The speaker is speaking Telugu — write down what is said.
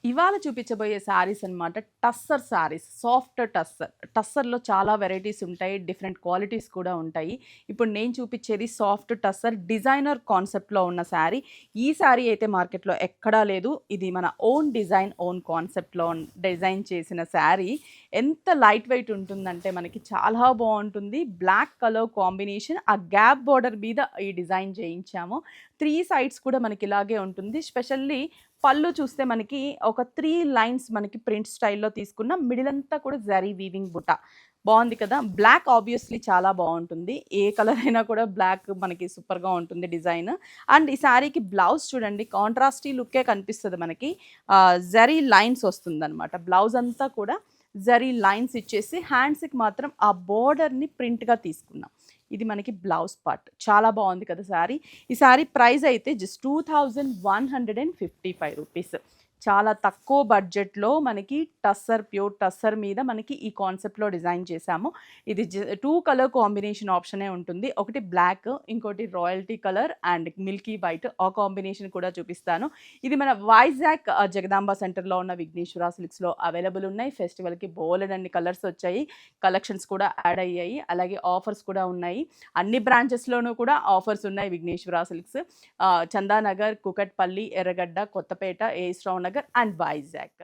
ఇవాళ చూపించబోయే శారీస్ అన్నమాట టస్సర్ శారీస్. సాఫ్ట్ టస్సర్. టస్సర్‌లో చాలా వెరైటీస్ ఉంటాయి. డిఫరెంట్ క్వాలిటీస్ కూడా ఉంటాయి. ఇప్పుడు నేను చూపించేది సాఫ్ట్ టస్సర్ డిజైనర్ కాన్సెప్ట్‌లో ఉన్న శారీ. ఈ శారీ అయితే మార్కెట్‌లో ఎక్కడా లేదు. ఇది మన ఓన్ డిజైన్, ఓన్ కాన్సెప్ట్‌లో డిజైన్ చేసిన శారీ. ఎంత లైట్ వెయిట్ ఉంటుందంటే మనకి చాలా బావుంటుంది. Black colour combination. ఆ గ్యాప్ బోర్డర్ మీద ఈ డిజైన్ చేయించాము. 3 సైడ్స్ కూడా మనకి ఇలాగే ఉంటుంది. స్పెషల్లీ పళ్ళు చూస్తే మనకి ఒక 3 లైన్స్ మనకి ప్రింట్ స్టైల్‌లో తీసుకున్న మిడిల్ అంతా కూడా జరీ వీవింగ్ బుట్ట. బావుంది కదా! బ్లాక్ ఆబ్వియస్‌లీ చాలా బావుంటుంది. ఏ కలర్ అయినా కూడా బ్లాక్ మనకి సూపర్‌గా ఉంటుంది డిజైన్. అండ్ ఈ శారీకి బ్లౌజ్ చూడండి కాంట్రాస్టీ లుక్కే కనిపిస్తది మనకి. జరీ లైన్స్ వస్తుందనమాట. బ్లౌజ్ అంతా కూడా జరీ లైన్స్ ఇచ్చేసి హ్యాండ్స్‌కి మాత్రం ఆ బోర్డర్‌ని ప్రింట్‌గా తీసుకున్నాం. ఇది మనకి బ్లౌజ్ పార్ట్. చాలా బావుంది కదా శారీ. ఈ శారీ ప్రైస్ అయితే జస్ట్ 2155 రూపీస్. చాలా తక్కువ బడ్జెట్‌లో మనకి టస్సర్, ప్యూర్ టస్సర్ మీద మనకి ఈ కాన్సెప్ట్‌లో డిజైన్ చేశాము. ఇది 2 కలర్ కాంబినేషన్ ఆప్షనే ఉంటుంది. ఒకటి బ్లాక్, ఇంకోటి royalty colour and Milky white. ఆ కాంబినేషన్ కూడా చూపిస్తాను. ఇది మన వైజాగ్ జగదాంబ సెంటర్‌లో ఉన్న విఘ్నేశ్వర సిల్క్స్‌లో అవైలబుల్ ఉన్నాయి. ఫెస్టివల్‌కి బోలెడన్ని కలర్స్ వచ్చాయి. కలెక్షన్స్ కూడా యాడ్ అయ్యాయి. అలాగే ఆఫర్స్ కూడా ఉన్నాయి. అన్ని బ్రాంచెస్‌లోనూ కూడా ఆఫర్స్ ఉన్నాయి Vighneshwara silks. Chandanagar, Kukatpally, Erragadda, Kothapeta, AS Rao Nagar and Vizag.